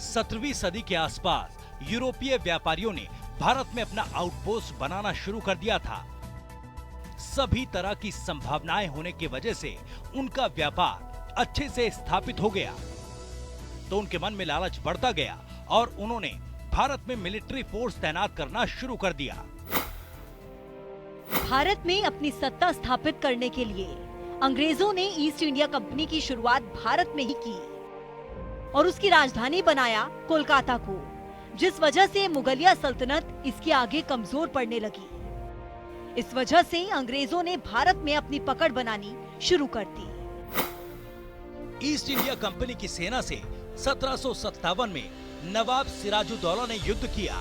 17वीं सदी के आसपास यूरोपीय व्यापारियों ने भारत में अपना आउटपोस्ट बनाना शुरू कर दिया था। सभी तरह की संभावनाएं होने की वजह से उनका व्यापार अच्छे से स्थापित हो गया, तो उनके मन में लालच बढ़ता गया और उन्होंने भारत में मिलिट्री फोर्स तैनात करना शुरू कर दिया। भारत में अपनी सत्ता स्थापित करने के लिए अंग्रेजों ने ईस्ट इंडिया कंपनी की शुरुआत भारत में ही की और उसकी राजधानी बनाया कोलकाता को, जिस वजह से मुगलिया सल्तनत इसके आगे कमजोर पड़ने लगी। इस वजह से अंग्रेजों ने भारत में अपनी पकड़ बनानी शुरू कर दी। ईस्ट इंडिया कंपनी की सेना से 1757 में नवाब सिराजुद्दौला ने युद्ध किया।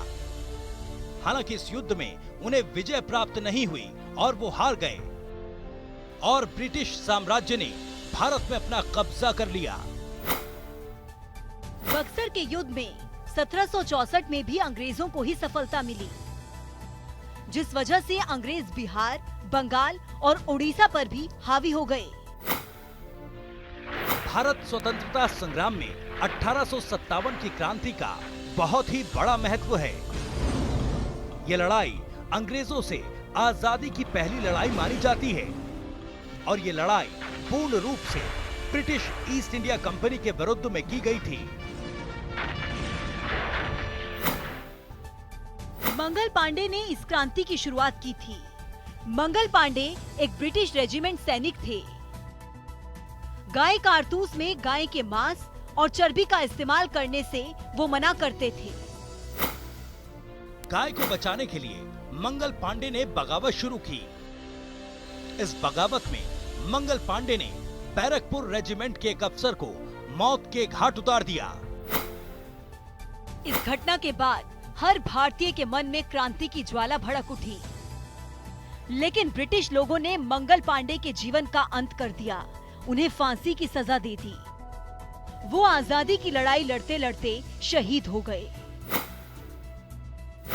हालांकि इस युद्ध में उन्हें विजय प्राप्त नहीं हुई और वो हार गए और ब्रिटिश साम्राज्य ने भारत में अपना कब्जा कर लिया। बक्सर के युद्ध में 1764 में भी अंग्रेजों को ही सफलता मिली, जिस वजह से अंग्रेज बिहार, बंगाल और उड़ीसा पर भी हावी हो गए। भारत स्वतंत्रता संग्राम में 1857 की क्रांति का बहुत ही बड़ा महत्व है। ये लड़ाई अंग्रेजों से आजादी की पहली लड़ाई मानी जाती है और ये लड़ाई पूर्ण रूप से ब्रिटिश ईस्ट इंडिया कंपनी के विरुद्ध में की गई थी। मंगल पांडे ने इस क्रांति की शुरुआत की थी। मंगल पांडे एक ब्रिटिश रेजिमेंट सैनिक थे। गाय कारतूस में गाय के मांस और चर्बी का इस्तेमाल करने से वो मना करते थे। गाय को बचाने के लिए मंगल पांडे ने बगावत शुरू की। इस बगावत में मंगल पांडे ने बैरकपुर रेजिमेंट के एक अफसर को मौत के घाट उतार दिया। इस घटना के बाद हर भारतीय के मन में क्रांति की ज्वाला भड़क उठी, लेकिन ब्रिटिश लोगों ने मंगल पांडे के जीवन का अंत कर दिया, उन्हें फांसी की सजा दे दी। वो आजादी की लड़ाई लड़ते लड़ते शहीद हो गए।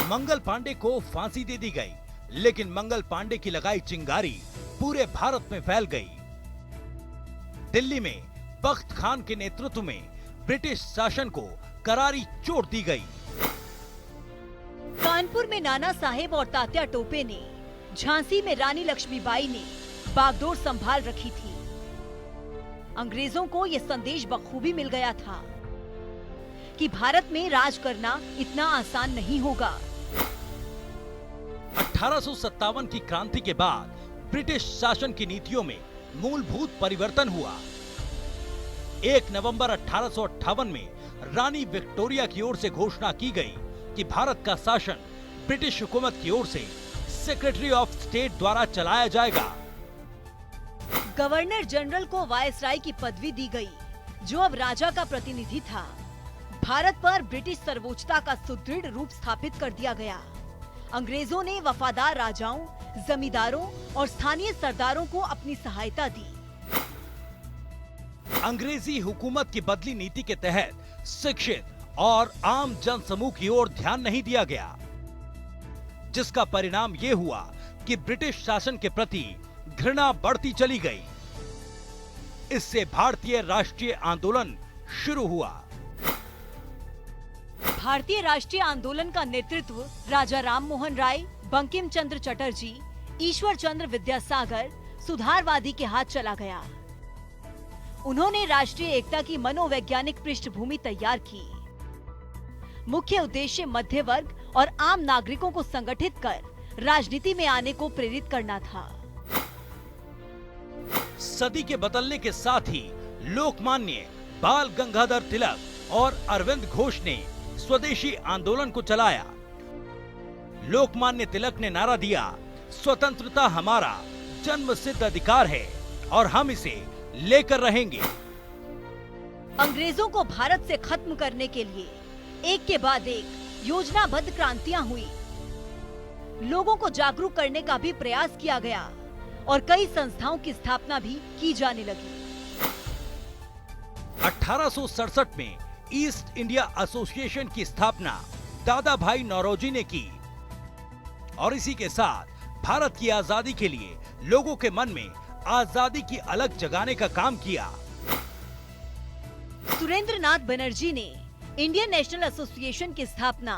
मंगल पांडे को फांसी दे दी गई, लेकिन मंगल पांडे की लगाई चिंगारी पूरे भारत में फैल गई। दिल्ली में बख्त खान के नेतृत्व में ब्रिटिश शासन को करारी चोट दी गई। कानपुर में नाना साहेब और तात्या टोपे ने, झांसी में रानी लक्ष्मीबाई ने बागडोर संभाल रखी थी। अंग्रेजों को यह संदेश बखूबी मिल गया था कि भारत में राज करना इतना आसान नहीं होगा। 1857 की क्रांति के बाद ब्रिटिश शासन की नीतियों में मूलभूत परिवर्तन हुआ। 1 नवंबर 1858 में रानी विक्टोरिया की ओर से घोषणा की गई कि भारत का शासन ब्रिटिश हुकूमत की ओर से सेक्रेटरी ऑफ स्टेट द्वारा चलाया जाएगा। गवर्नर जनरल को वायसराय की पदवी दी गई, जो अब राजा का प्रतिनिधि था। भारत पर ब्रिटिश सर्वोच्चता का सुदृढ़ रूप स्थापित कर दिया गया। अंग्रेजों ने वफादार राजाओं, जमींदारों और स्थानीय सरदारों को अपनी सहायता दी। अंग्रेजी हुकूमत की बदली नीति के तहत शिक्षित और आम जन समूह की ओर ध्यान नहीं दिया गया, जिसका परिणाम ये हुआ कि ब्रिटिश शासन के प्रति घृणा बढ़ती चली गई। इससे भारतीय राष्ट्रीय आंदोलन शुरू हुआ। भारतीय राष्ट्रीय आंदोलन का नेतृत्व राजा राम मोहन राय, बंकिम चंद्र चटर्जी, ईश्वर चंद्र विद्यासागर, सुधारवादी के हाथ चला गया। उन्होंने राष्ट्रीय एकता की मनोवैज्ञानिक पृष्ठभूमि तैयार की। मुख्य उद्देश्य मध्य वर्ग और आम नागरिकों को संगठित कर राजनीति में आने को प्रेरित करना था। सदी के बदलने के साथ ही लोकमान्य बाल गंगाधर तिलक और अरविंद घोष ने स्वदेशी आंदोलन को चलाया। लोकमान्य तिलक ने नारा दिया, स्वतंत्रता हमारा जन्मसिद्ध अधिकार है और हम इसे लेकर रहेंगे। अंग्रेजों को भारत से खत्म करने के लिए एक के बाद एक योजनाबद्ध क्रांतियां हुई। लोगों को जागरूक करने का भी प्रयास किया गया और कई संस्थाओं की स्थापना भी की जाने लगी। 1867 में ईस्ट इंडिया एसोसिएशन की स्थापना दादा भाई नौरोजी ने की और इसी के साथ भारत की आजादी के लिए लोगों के मन में आजादी की अलग जगाने का काम किया। सुरेंद्र नाथ बनर्जी ने इंडियन नेशनल एसोसिएशन की स्थापना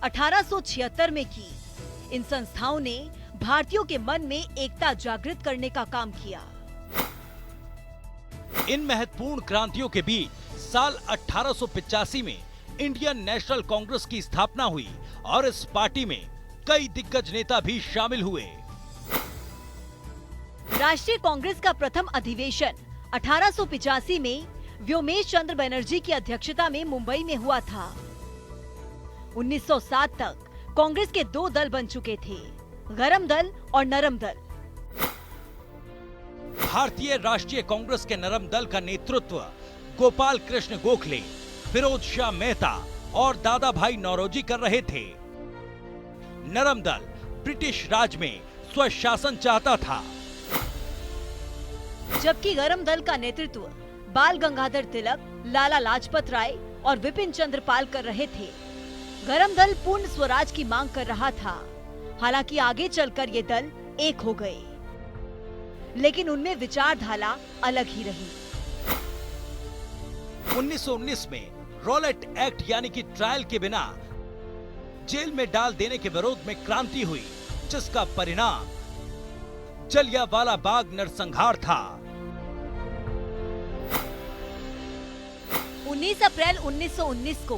1876 में की। इन संस्थाओं ने भारतीयों के मन में एकता जागृत करने का काम किया। इन महत्वपूर्ण क्रांतियों के बीच साल 1885 में इंडियन नेशनल कांग्रेस की स्थापना हुई और इस पार्टी में कई दिग्गज नेता भी शामिल हुए। राष्ट्रीय कांग्रेस का प्रथम अधिवेशन 1885 में व्योमेश चंद्र बनर्जी की अध्यक्षता में मुंबई में हुआ था। 1907 तक कांग्रेस के दो दल बन चुके थे, गरम दल और नरम दल। भारतीय राष्ट्रीय कांग्रेस के नरम दल का नेतृत्व गोपाल कृष्ण गोखले, फिरोज शाह मेहता और दादा भाई नौरोजी कर रहे थे। नरम दल ब्रिटिश राज में स्वशासन चाहता था, जबकि गरम दल का नेतृत्व बाल गंगाधर तिलक, लाला लाजपत राय और विपिन चंद्र पाल कर रहे थे। गरम दल पूर्ण स्वराज की मांग कर रहा था। हालांकि आगे चलकर ये दल एक हो गए, लेकिन उनमें विचारधारा अलग ही रही। 1919 में रॉलेट एक्ट यानी कि ट्रायल के बिना जेल में डाल देने के विरोध में क्रांति हुई, जिसका परिणाम जलियांवाला बाग नरसंहार था। 19 अप्रैल 1919 को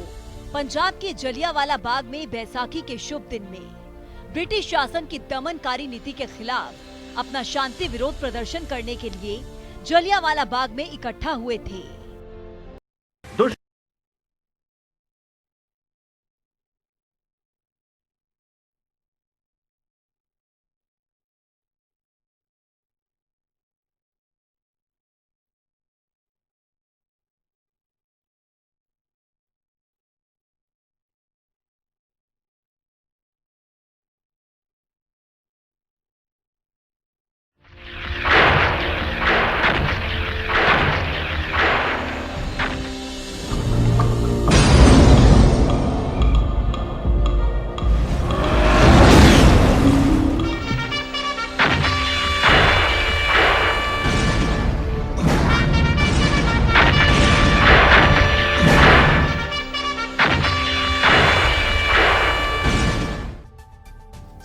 पंजाब के जलियांवाला बाग में बैसाखी के शुभ दिन में ब्रिटिश शासन की दमनकारी नीति के खिलाफ अपना शांति विरोध प्रदर्शन करने के लिए जलियांवाला बाग में इकट्ठा हुए थे।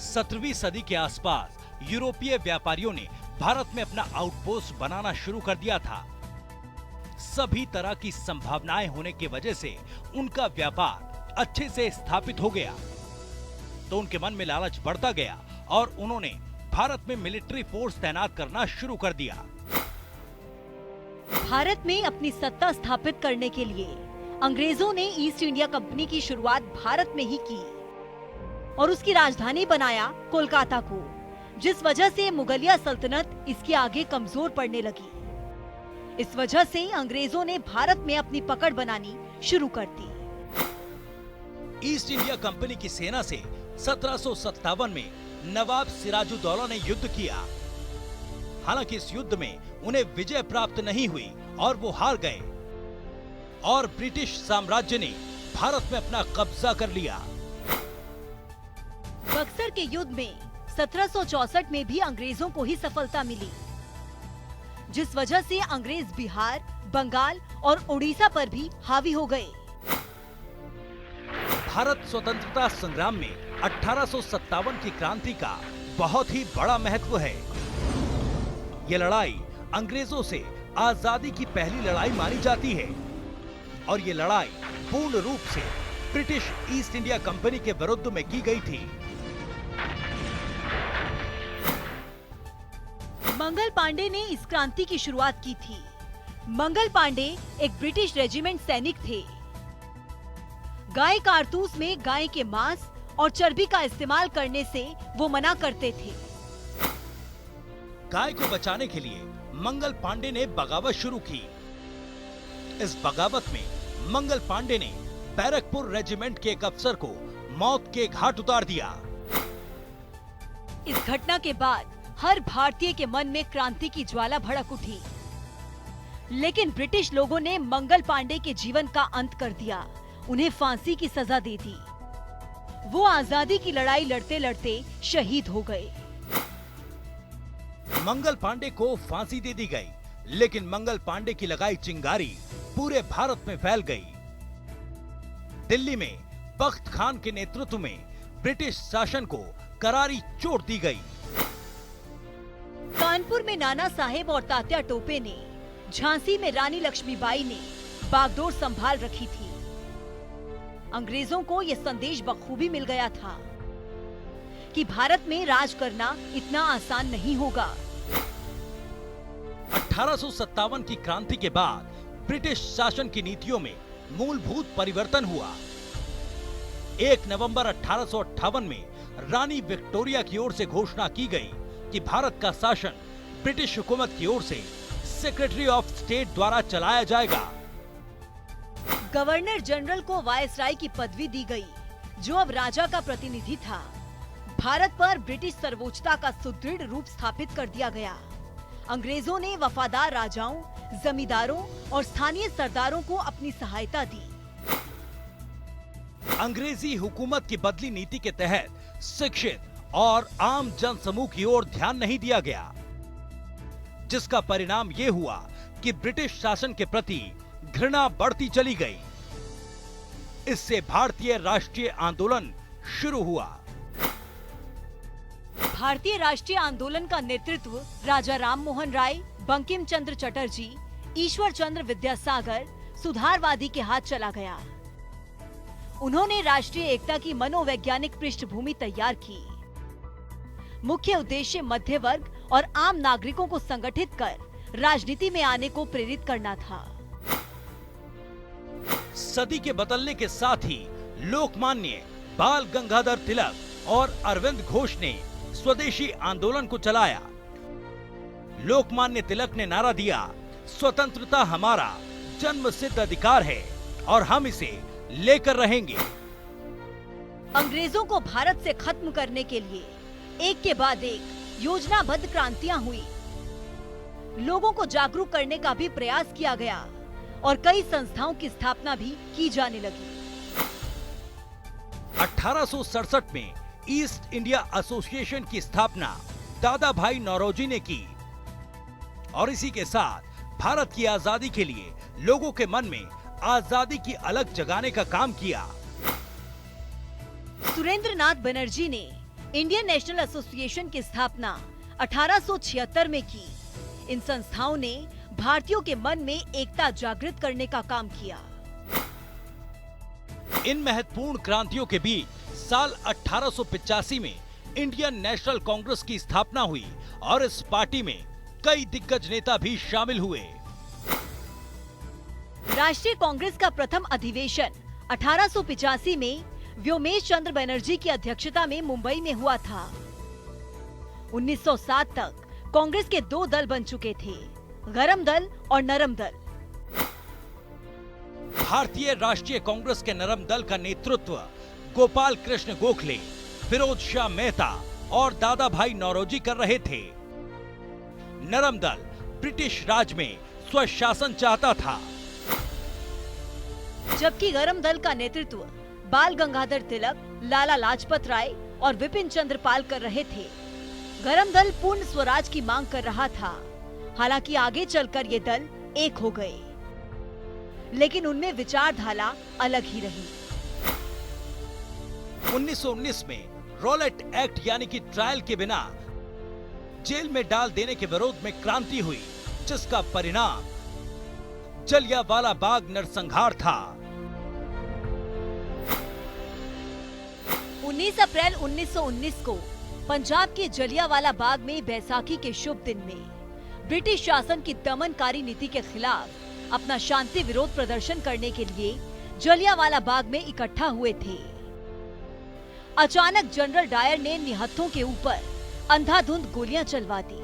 सत्रहवीं सदी के आसपास यूरोपीय व्यापारियों ने भारत में अपना आउटपोस्ट बनाना शुरू कर दिया था। सभी तरह की संभावनाएं होने की वजह से उनका व्यापार अच्छे से स्थापित हो गया, तो उनके मन में लालच बढ़ता गया और उन्होंने भारत में मिलिट्री फोर्स तैनात करना शुरू कर दिया। भारत में अपनी सत्ता स्थापित करने के लिए अंग्रेजों ने ईस्ट इंडिया कंपनी की शुरुआत भारत में ही की और उसकी राजधानी बनाया कोलकाता को, जिस वजह से मुगलिया सल्तनत इसके आगे कमजोर पड़ने लगी। इस वजह से अंग्रेजों ने भारत में अपनी पकड़ बनानी शुरू कर दी। ईस्ट इंडिया कंपनी की सेना से 1757 में नवाब सिराजुद्दौला ने युद्ध किया। हालांकि इस युद्ध में उन्हें विजय प्राप्त नहीं हुई और वो हार गए और ब्रिटिश साम्राज्य ने भारत में अपना कब्जा कर लिया। बक्सर के युद्ध में 1764 में भी अंग्रेजों को ही सफलता मिली, जिस वजह से अंग्रेज बिहार, बंगाल और उड़ीसा पर भी हावी हो गए। भारत स्वतंत्रता संग्राम में 1857 की क्रांति का बहुत ही बड़ा महत्व है। ये लड़ाई अंग्रेजों से आजादी की पहली लड़ाई मानी जाती है और ये लड़ाई पूर्ण रूप से ब्रिटिश ईस्ट इंडिया कंपनी के विरुद्ध में की गई थी। मंगल पांडे ने इस क्रांति की शुरुआत की थी। मंगल पांडे एक ब्रिटिश रेजिमेंट सैनिक थे। गाय कारतूस में गाय के मांस और चर्बी का इस्तेमाल करने से वो मना करते थे। गाय को बचाने के लिए मंगल पांडे ने बगावत शुरू की। इस बगावत में मंगल पांडे ने बैरकपुर रेजिमेंट के एक अफसर को मौत के घाट उतार दिया। इस घटना के बाद हर भारतीय के मन में क्रांति की ज्वाला भड़क उठी, लेकिन ब्रिटिश लोगों ने मंगल पांडे के जीवन का अंत कर दिया, उन्हें फांसी की सजा दे दी। वो आजादी की लड़ाई लड़ते लड़ते शहीद हो गए। मंगल पांडे को फांसी दे दी गई, लेकिन मंगल पांडे की लगाई चिंगारी पूरे भारत में फैल गई। दिल्ली में बख्त खान के नेतृत्व में ब्रिटिश शासन को करारी चोट दी गई। कानपुर में नाना साहेब और तात्या टोपे ने, झांसी में रानी लक्ष्मीबाई ने बागडोर संभाल रखी थी। अंग्रेजों को यह संदेश बखूबी मिल गया था कि भारत में राज करना इतना आसान नहीं होगा। 1857 की क्रांति के बाद ब्रिटिश शासन की नीतियों में मूलभूत परिवर्तन हुआ। 1 नवंबर 1858 में रानी विक्टोरिया की ओर से घोषणा की गई कि भारत का शासन ब्रिटिश हुकूमत की ओर से सेक्रेटरी ऑफ स्टेट द्वारा चलाया जाएगा। गवर्नर जनरल को वायसराय की पदवी दी गई, जो अब राजा का प्रतिनिधि था। भारत पर ब्रिटिश सर्वोच्चता का सुदृढ़ रूप स्थापित कर दिया गया। अंग्रेजों ने वफादार राजाओं, जमींदारों और स्थानीय सरदारों को अपनी सहायता दी। अंग्रेजी हुकूमत की बदली नीति के तहत शिक्षित और आम जन समूह की ओर ध्यान नहीं दिया गया, जिसका परिणाम ये हुआ कि ब्रिटिश शासन के प्रति घृणा बढ़ती चली गई। इससे भारतीय राष्ट्रीय आंदोलन शुरू हुआ। भारतीय राष्ट्रीय आंदोलन का नेतृत्व राजा राम मोहन राय, बंकिम चंद्र चटर्जी, ईश्वर चंद्र विद्यासागर, सुधारवादी के हाथ चला गया। उन्होंने राष्ट्रीय एकता की मनोवैज्ञानिक पृष्ठभूमि तैयार की। मुख्य उद्देश्य मध्य वर्ग और आम नागरिकों को संगठित कर राजनीति में आने को प्रेरित करना था। सदी के बदलने के साथ ही लोकमान्य बाल गंगाधर तिलक और अरविंद घोष ने स्वदेशी आंदोलन को चलाया। लोकमान्य तिलक ने नारा दिया, स्वतंत्रता हमारा जन्मसिद्ध अधिकार है और हम इसे लेकर रहेंगे। अंग्रेजों को भारत से खत्म करने के लिए एक के बाद एक योजनाबद्ध क्रांतियां हुई। लोगों को जागरूक करने का भी प्रयास किया गया और कई संस्थाओं की स्थापना भी की जाने लगी। 1867 में ईस्ट इंडिया एसोसिएशन की स्थापना दादा भाई नौरोजी ने की और इसी के साथ भारत की आजादी के लिए लोगों के मन में आजादी की अलग जगाने का काम किया। सुरेंद्रनाथ बनर्जी ने इंडियन नेशनल एसोसिएशन की स्थापना 1876 में की। इन संस्थाओं ने भारतीयों के मन में एकता जागृत करने का काम किया। इन महत्वपूर्ण क्रांतियों के बीच साल 1885 में इंडियन नेशनल कांग्रेस की स्थापना हुई और इस पार्टी में कई दिग्गज नेता भी शामिल हुए। राष्ट्रीय कांग्रेस का प्रथम अधिवेशन 1885 में व्योमेश चंद्र बनर्जी की अध्यक्षता में मुंबई में हुआ था। 1907 तक कांग्रेस के 2 दल बन चुके थे, गरम दल और नरम दल। भारतीय राष्ट्रीय कांग्रेस के नरम दल का नेतृत्व गोपाल कृष्ण गोखले, फिरोज शाह मेहता और दादा भाई नौरोजी कर रहे थे। नरम दल ब्रिटिश राज में स्वशासन चाहता था, जबकि गरम दल का नेतृत्व बाल गंगाधर तिलक, लाला लाजपत राय और विपिन चंद्र पाल कर रहे थे। गरम दल पूर्ण स्वराज की मांग कर रहा था। हालांकि आगे चलकर ये दल एक हो गए, लेकिन उनमें विचारधारा अलग ही रही। 1919 में रॉलेट एक्ट यानी कि ट्रायल के बिना जेल में डाल देने के विरोध में क्रांति हुई, जिसका परिणाम जलियांवाला बाग नरसंहार था। 19 अप्रैल 1919 को पंजाब के जलियांवाला बाग में बैसाखी के शुभ दिन में ब्रिटिश शासन की दमनकारी नीति के खिलाफ अपना शांति विरोध प्रदर्शन करने के लिए जलियांवाला बाग में इकट्ठा हुए थे। अचानक जनरल डायर ने निहत्थों के ऊपर अंधाधुंध गोलियां चलवा दी।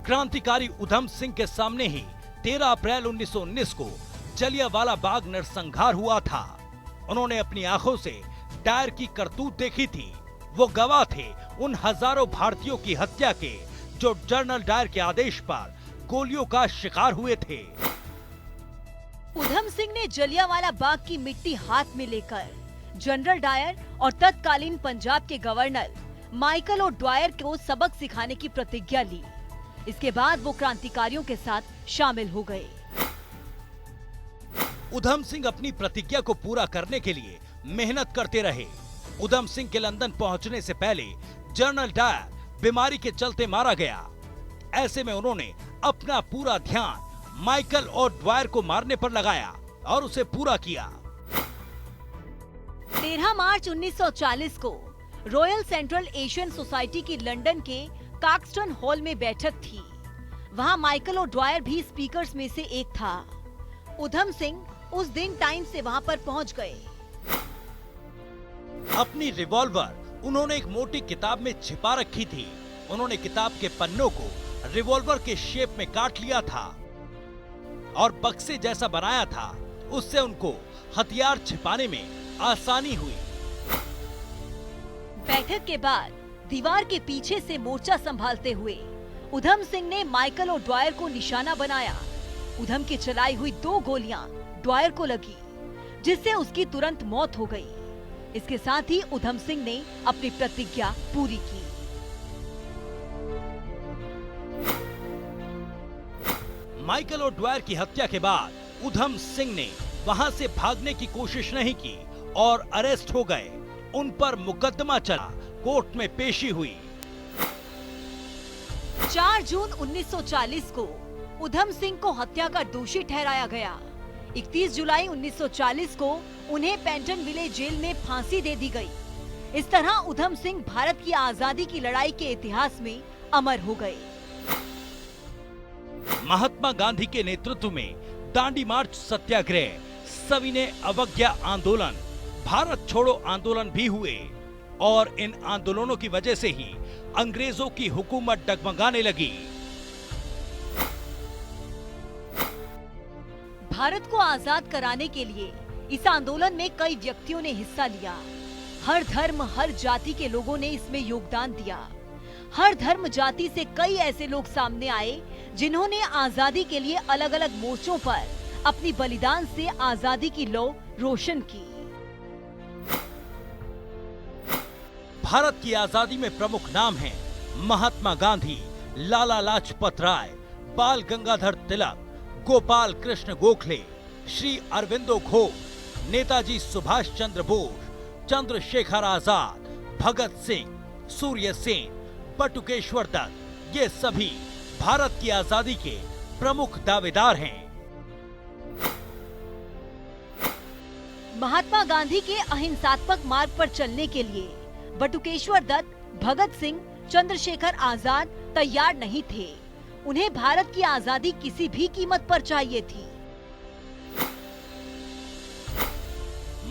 क्रांतिकारी उधम सिंह के सामने ही 13 अप्रैल 1919 को जलियांवाला बाग नरसंहार हुआ था। उन्होंने अपनी आंखों से डायर की करतूत देखी थी। वो गवाह थे उन हजारों भारतीयों की हत्या के जो जनरल डायर के आदेश पर गोलियों का शिकार हुए थे। उधम सिंह ने जलियांवाला बाग की मिट्टी हाथ में लेकर जनरल डायर और तत्कालीन पंजाब के गवर्नर माइकल ओ ड्वायर को सबक सिखाने की प्रतिज्ञा ली। इसके बाद वो क्रांतिकारियों के साथ शामिल हो गए। उधम सिंह अपनी प्रतिज्ञा को पूरा करने के लिए मेहनत करते रहे। उधम सिंह के लंदन पहुंचने से पहले जनरल डायर बीमारी के चलते मारा गया। ऐसे में उन्होंने अपना पूरा ध्यान माइकल और ड्वायर को मारने पर लगाया और उसे पूरा किया। 13 मार्च 1940 को रॉयल सेंट्रल एशियन सोसाइटी की लंदन के काक्सटन हॉल में बैठक थी। वहां माइकल और ड्वायर भी स्पीकर्स में से एक था। उधम सिंह उस दिन टाइम से वहां पर पहुंच गए। अपनी रिवॉल्वर उन्होंने एक मोटी किताब में छिपा रखी थी। उन्होंने किताब के पन्नों को रिवॉल्वर के शेप में काट लिया था और बक्से जैसा बनाया था। उससे उनको हथियार छिपाने में आसानी हुई। बैठक के बाद दीवार के पीछे से मोर्चा संभालते हुए उधम सिंह ने माइकल और ड्वायर को निशाना बनाया। उधम की चलाई हुई 2 गोलियां ड्वायर को लगी, जिससे उसकी तुरंत मौत हो गई। इसके साथ ही उधम सिंह ने अपनी प्रतिज्ञा पूरी की। माइकल और ड्वायर की हत्या के बाद उधम सिंह ने वहां से भागने की कोशिश नहीं की और अरेस्ट हो गए। उन पर मुकदमा चला, कोर्ट में पेशी हुई। 4 जून 1940 को उधम सिंह को हत्या का दोषी ठहराया गया। 31 जुलाई 1940 को उन्हें पेंटन विलेज जेल में फांसी दे दी गई। इस तरह उधम सिंह भारत की आजादी की लड़ाई के इतिहास में अमर हो गए। महात्मा गांधी के नेतृत्व में दांडी मार्च सत्याग्रह, सविनय अवज्ञा आंदोलन, भारत छोड़ो आंदोलन भी हुए और इन आंदोलनों की वजह से ही अंग्रेजों की हुकूमत डगमगाने लगी। भारत को आजाद कराने के लिए इस आंदोलन में कई व्यक्तियों ने हिस्सा लिया। हर धर्म, हर जाति के लोगों ने इसमें योगदान दिया। हर धर्म जाति से कई ऐसे लोग सामने आए जिन्होंने आजादी के लिए अलग अलग मोर्चों पर अपनी बलिदान से आजादी की लौ रोशन की। भारत की आजादी में प्रमुख नाम हैं महात्मा गांधी, लाला लाजपत राय, बाल गंगाधर तिलक, गोपाल कृष्ण गोखले, श्री अरविंदो घोष, नेताजी सुभाष चंद्र बोस, चंद्रशेखर आजाद, भगत सिंह, सूर्य सेन, बटुकेश्वर दत्त। ये सभी भारत की आजादी के प्रमुख दावेदार हैं। महात्मा गांधी के अहिंसात्मक मार्ग पर चलने के लिए बटुकेश्वर दत्त, भगत सिंह, चंद्रशेखर आजाद तैयार नहीं थे। उन्हें भारत की आजादी किसी भी कीमत पर चाहिए थी।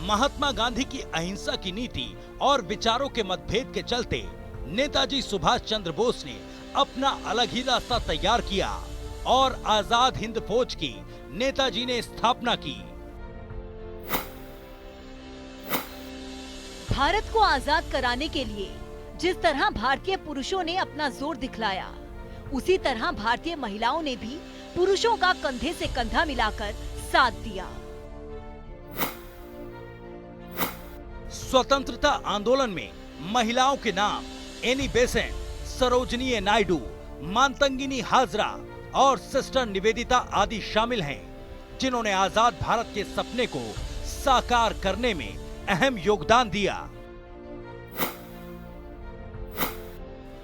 महात्मा गांधी की अहिंसा की नीति और विचारों के मतभेद के चलते नेताजी सुभाष चंद्र बोस ने अपना अलग ही रास्ता तैयार किया और आजाद हिंद फौज की नेताजी ने स्थापना की। भारत को आजाद कराने के लिए जिस तरह भारतीय पुरुषों ने अपना जोर दिखलाया, उसी तरह भारतीय महिलाओं ने भी पुरुषों का कंधे से कंधा मिलाकर साथ दिया। स्वतंत्रता आंदोलन में महिलाओं के नाम एनी बेसेंट, सरोजनी नायडू, मातंगिनी हाजरा और सिस्टर निवेदिता आदि शामिल हैं, जिन्होंने आजाद भारत के सपने को साकार करने में अहम योगदान दिया।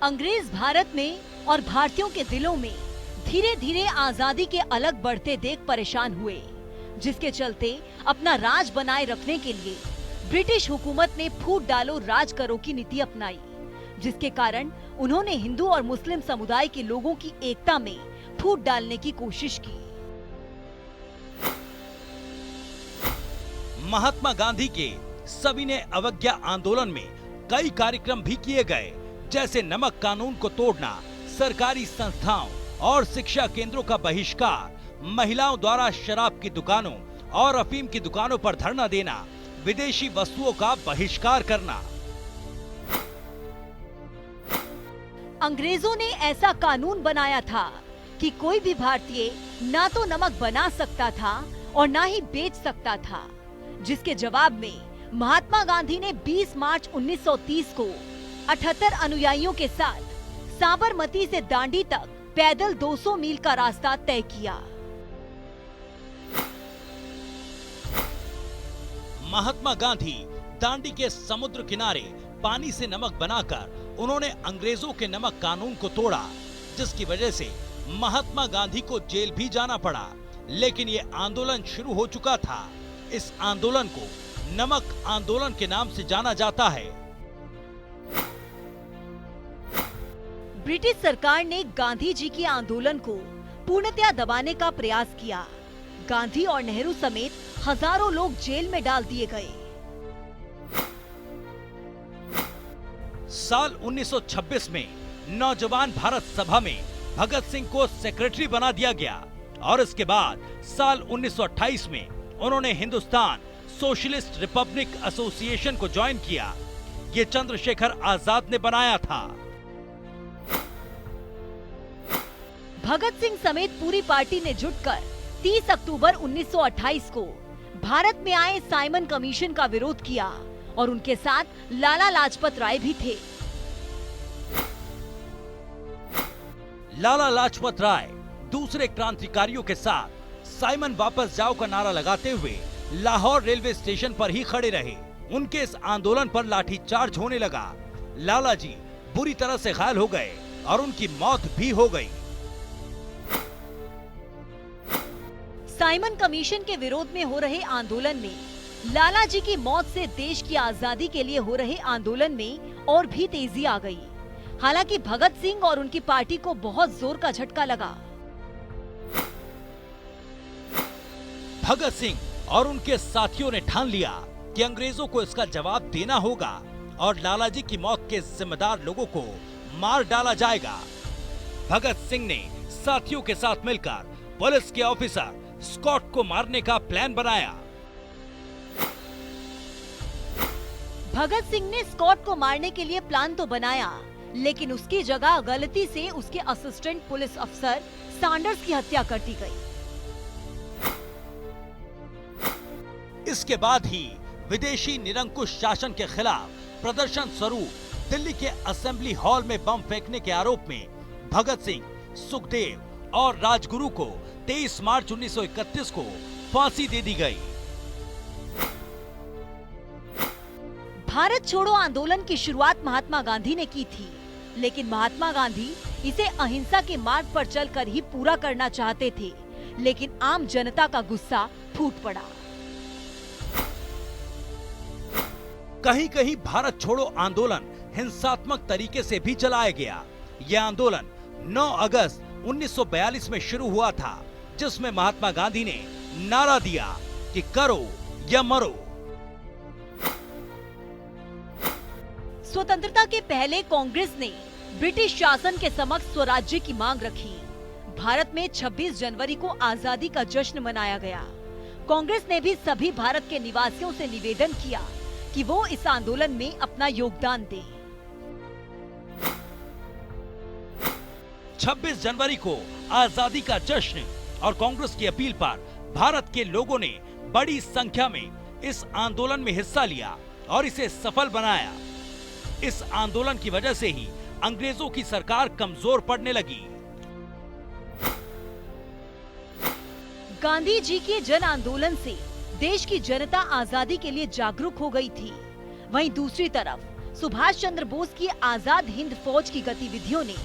अंग्रेज भारत में और भारतीयों के दिलों में धीरे धीरे आजादी के अलग बढ़ते देख परेशान हुए, जिसके चलते अपना राज बनाए रखने के लिए ब्रिटिश हुकूमत ने फूट डालो राज करो की नीति अपनाई, जिसके कारण उन्होंने हिंदू और मुस्लिम समुदाय के लोगों की एकता में फूट डालने की कोशिश की। महात्मा गांधी के सविनय अवज्ञा आंदोलन में कई कार्यक्रम भी किए गए, जैसे नमक कानून को तोड़ना, सरकारी संस्थाओं और शिक्षा केंद्रों का बहिष्कार, महिलाओं द्वारा शराब की दुकानों और अफीम की दुकानों पर धरना देना, विदेशी वस्तुओं का बहिष्कार करना। अंग्रेजों ने ऐसा कानून बनाया था कि कोई भी भारतीय ना तो नमक बना सकता था और ना ही बेच सकता था, जिसके जवाब में महात्मा गांधी ने 20 मार्च 1930 को 78 अनुयायियों के साथ साबरमती से दांडी तक पैदल 200 मील का रास्ता तय किया। महात्मा गांधी दांडी के समुद्र किनारे पानी से नमक बनाकर उन्होंने अंग्रेजों के नमक कानून को तोड़ा, जिसकी वजह से महात्मा गांधी को जेल भी जाना पड़ा। लेकिन ये आंदोलन शुरू हो चुका था। इस आंदोलन को नमक आंदोलन के नाम से जाना जाता है। ब्रिटिश सरकार ने गांधी जी के आंदोलन को पूर्णतया दबाने का प्रयास किया। गांधी और नेहरू समेत हजारों लोग जेल में डाल दिए गए। साल 1926 में नौजवान भारत सभा में भगत सिंह को सेक्रेटरी बना दिया गया और इसके बाद साल 1928 में उन्होंने हिंदुस्तान सोशलिस्ट रिपब्लिक एसोसिएशन को ज्वाइन किया। ये चंद्रशेखर आजाद ने बनाया था। भगत सिंह समेत पूरी पार्टी ने जुटकर 30 अक्टूबर 1928 को भारत में आए साइमन कमीशन का विरोध किया और उनके साथ लाला लाजपत राय भी थे। लाला लाजपत राय दूसरे क्रांतिकारियों के साथ साइमन वापस जाओ का नारा लगाते हुए लाहौर रेलवे स्टेशन पर ही खड़े रहे। उनके इस आंदोलन पर लाठीचार्ज होने लगा। लाला जी बुरी तरह से घायल हो गए और उनकी मौत भी हो गई। साइमन कमीशन के विरोध में हो रहे आंदोलन में लाला जी की मौत से देश की आजादी के लिए हो रहे आंदोलन में और भी तेजी आ गई। हालांकि भगत सिंह और उनकी पार्टी को बहुत जोर का झटका लगा। भगत सिंह और उनके साथियों ने ठान लिया कि अंग्रेजों को इसका जवाब देना होगा और लाला जी की मौत के जिम्मेदार लोगों को मार डाला जाएगा। भगत सिंह ने साथियों के साथ मिलकर पुलिस के ऑफिसर स्कॉट को मारने का प्लान बनाया। भगत सिंह ने स्कॉट को मारने के लिए प्लान तो बनाया, लेकिन उसकी जगह गलती से उसके असिस्टेंट पुलिस अफसर सैंडर्स की हत्या कर दी गई। इसके बाद ही विदेशी निरंकुश शासन के खिलाफ प्रदर्शन स्वरूप दिल्ली के असेंबली हॉल में बम फेंकने के आरोप में भगत सिंह, सुखदेव और राजगुरु को 23 मार्च 1931 को फांसी दे दी गई। भारत छोड़ो आंदोलन की शुरुआत महात्मा गांधी ने की थी, लेकिन महात्मा गांधी इसे अहिंसा के मार्ग पर चलकर ही पूरा करना चाहते थे, लेकिन आम जनता का गुस्सा फूट पड़ा। कहीं कहीं भारत छोड़ो आंदोलन हिंसात्मक तरीके से भी चलाया गया। यह आंदोलन 9 अगस्त 1942 में शुरू हुआ था, जिसमें महात्मा गांधी ने नारा दिया कि करो या मरो। स्वतंत्रता के पहले कांग्रेस ने ब्रिटिश शासन के समक्ष स्वराज्य की मांग रखी। भारत में 26 जनवरी को आजादी का जश्न मनाया गया। कांग्रेस ने भी सभी भारत के निवासियों से निवेदन किया कि वो इस आंदोलन में अपना योगदान दें। 26 जनवरी को आजादी का जश्न और कांग्रेस की अपील पर भारत के लोगों ने बड़ी संख्या में इस आंदोलन में हिस्सा लिया और इसे सफल बनाया। इस आंदोलन की वजह से ही अंग्रेजों की सरकार कमजोर पड़ने लगी। गांधी जी के जन आंदोलन से देश की जनता आजादी के लिए जागरूक हो गई थी। वहीं दूसरी तरफ सुभाष चंद्र बोस की आजाद हिंद फौज की गतिविधियों ने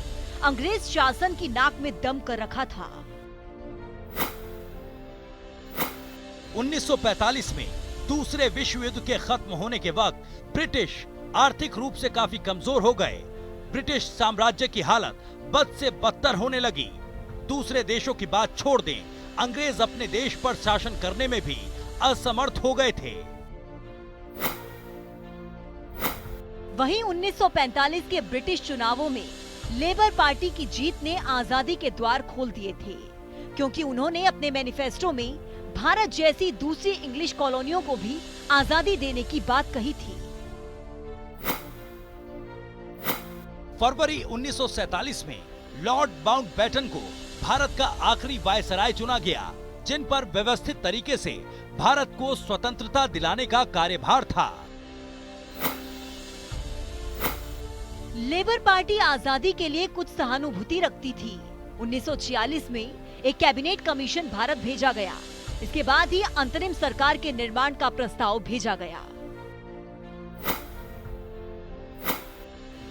अंग्रेज शासन की नाक में दम कर रखा था। 1945 में दूसरे विश्व युद्ध के खत्म होने के वक्त ब्रिटिश आर्थिक रूप से काफी कमजोर हो गए। ब्रिटिश साम्राज्य की हालत बद से बदतर होने लगी। दूसरे देशों की बात छोड़ दें, अंग्रेज अपने देश पर शासन करने में भी असमर्थ हो गए थे। वहीं 1945 के ब्रिटिश चुनावों में लेबर पार्टी की जीत ने आजादी के द्वार खोल दिए थे, क्योंकि उन्होंने अपने मैनिफेस्टो में भारत जैसी दूसरी इंग्लिश कॉलोनियों को भी आजादी देने की बात कही थी। फरवरी 1947 में लॉर्ड माउंटबेटन को भारत का आखिरी वायसराय चुना गया, जिन पर व्यवस्थित तरीके से भारत को स्वतंत्रता दिलाने का कार्यभार था। लेबर पार्टी आजादी के लिए कुछ सहानुभूति रखती थी, 1946 में एक कैबिनेट कमीशन भारत भेजा गया। इसके बाद ही अंतरिम सरकार के निर्माण का प्रस्ताव भेजा गया।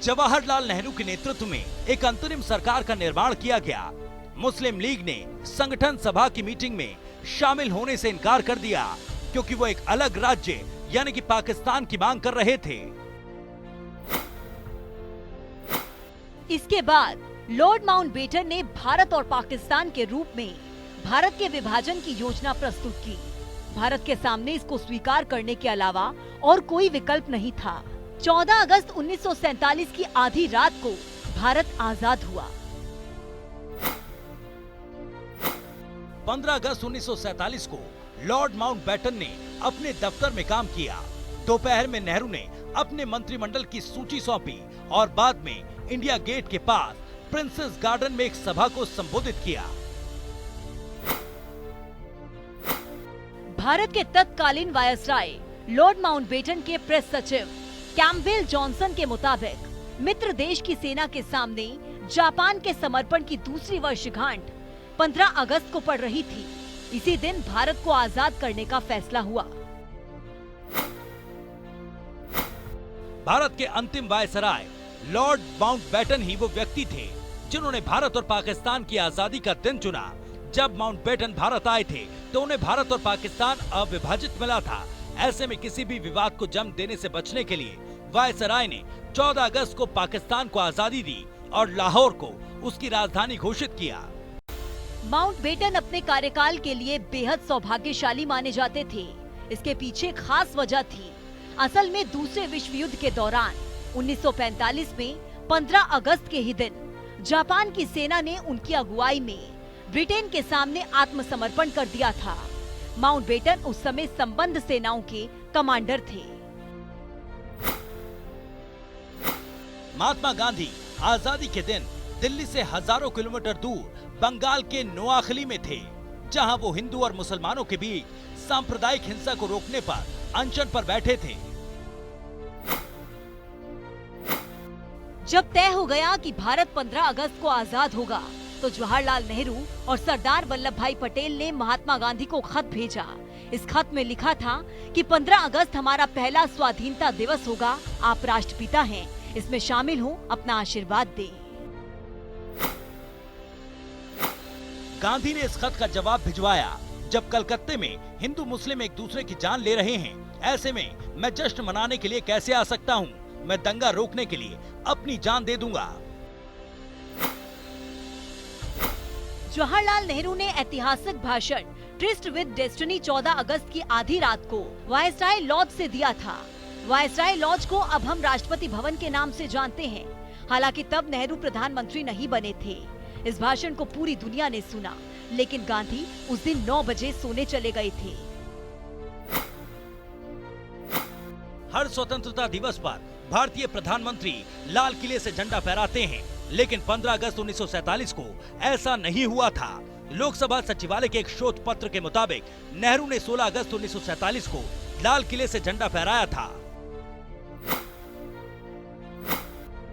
जवाहरलाल नेहरू के नेतृत्व में एक अंतरिम सरकार का निर्माण किया गया। मुस्लिम लीग ने संगठन सभा की मीटिंग में शामिल होने से इनकार कर दिया क्योंकि वो एक अलग राज्य यानी कि पाकिस्तान की मांग कर रहे थे। इसके बाद लॉर्ड माउंटबेटन ने भारत और पाकिस्तान के रूप में भारत के विभाजन की योजना प्रस्तुत की। भारत के सामने इसको स्वीकार करने के अलावा और कोई विकल्प नहीं था। 14 अगस्त 1947 की आधी रात को भारत आजाद हुआ। 15 अगस्त 1947 को लॉर्ड माउंटबेटन ने अपने दफ्तर में काम किया। दोपहर में नेहरू ने अपने मंत्रिमंडल की सूची सौंपी और बाद में इंडिया गेट के पास प्रिंसेस गार्डन में एक सभा को संबोधित किया। भारत के तत्कालीन वायसराय लॉर्ड माउंटबेटन के प्रेस सचिव कैम्पबेल जॉनसन के मुताबिक मित्र देश की सेना के सामने जापान के समर्पण की दूसरी वर्षगांठ 15 अगस्त को पड़ रही थी। इसी दिन भारत को आजाद करने का फैसला हुआ। भारत के अंतिम वायसराय लॉर्ड माउंटबेटन ही वो व्यक्ति थे जिन्होंने भारत और पाकिस्तान की आजादी का दिन चुना। जब माउंटबेटन भारत आए थे तो उन्हें भारत और पाकिस्तान अविभाजित मिला था। ऐसे में किसी भी विवाद को जन्म देने से बचने के लिए वायसराय ने 14 अगस्त को पाकिस्तान को आजादी दी और लाहौर को उसकी राजधानी घोषित किया। माउंटबेटन अपने कार्यकाल के लिए बेहद सौभाग्यशाली माने जाते थे। इसके पीछे खास वजह थी। असल में दूसरे विश्व युद्ध के दौरान 1945 में 15 अगस्त के ही दिन जापान की सेना ने उनकी अगुवाई में ब्रिटेन के सामने आत्मसमर्पण कर दिया था। माउंटबेटन उस समय संबंध सेनाओं के कमांडर थे। महात्मा गांधी आजादी के दिन दिल्ली से हजारों किलोमीटर दूर बंगाल के नोआखली में थे, जहां वो हिंदू और मुसलमानों के बीच सांप्रदायिक हिंसा को रोकने पर अनशन पर बैठे थे। जब तय हो गया कि भारत 15 अगस्त को आजाद होगा, तो जवाहरलाल नेहरू और सरदार वल्लभ भाई पटेल ने महात्मा गांधी को खत भेजा। इस खत में लिखा था कि 15 अगस्त हमारा पहला स्वाधीनता दिवस होगा। आप राष्ट्रपिता हैं, इसमें शामिल हो, अपना आशीर्वाद दें। गांधी ने इस खत का जवाब भिजवाया। जब कलकत्ते में हिंदू मुस्लिम एक दूसरे की जान ले रहे हैं, ऐसे में मैं जश्न मनाने के लिए कैसे आ सकता हूँ? मैं दंगा रोकने के लिए अपनी जान दे दूंगा। जवाहरलाल नेहरू ने ऐतिहासिक भाषण ट्रिस्ट विद डेस्टिनी 14 अगस्त की आधी रात को वायसराय लॉज से दिया था। वायसराय लॉज को अब हम राष्ट्रपति भवन के नाम से जानते हैं। हालांकि तब नेहरू प्रधानमंत्री नहीं बने थे। इस भाषण को पूरी दुनिया ने सुना, लेकिन गांधी उस दिन 9 बजे सोने चले गए थे। हर स्वतंत्रता दिवस पर भारतीय प्रधानमंत्री लाल किले से झंडा फहराते हैं, लेकिन 15 अगस्त 1947 को ऐसा नहीं हुआ था। लोकसभा सचिवालय के एक शोध पत्र के मुताबिक नेहरू ने 16 अगस्त 1947 को लाल किले से झंडा फहराया था।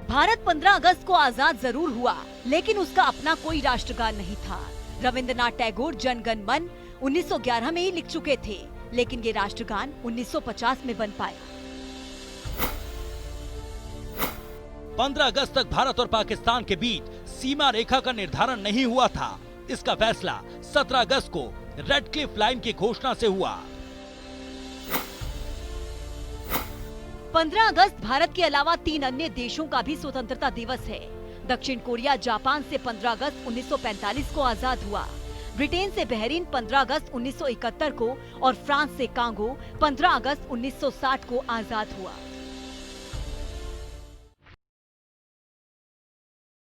भारत 15 अगस्त को आजाद जरूर हुआ, लेकिन उसका अपना कोई राष्ट्रगान नहीं था। रविंद्रनाथ टैगोर जन गण मन 1911 में ही लिख चुके थे, लेकिन ये राष्ट्रगान 1950 में बन पाया। 15 अगस्त तक भारत और पाकिस्तान के बीच सीमा रेखा का निर्धारण नहीं हुआ था। इसका फैसला 17 अगस्त को रेड क्लिफ लाइन की घोषणा से हुआ। 15 अगस्त भारत के अलावा 3 अन्य देशों का भी स्वतंत्रता दिवस है। दक्षिण कोरिया जापान से 15 अगस्त 1945 को आजाद हुआ। ब्रिटेन से बहरीन 15 अगस्त 1971 को और फ्रांस से कांगो 15 अगस्त 1960 को आजाद हुआ।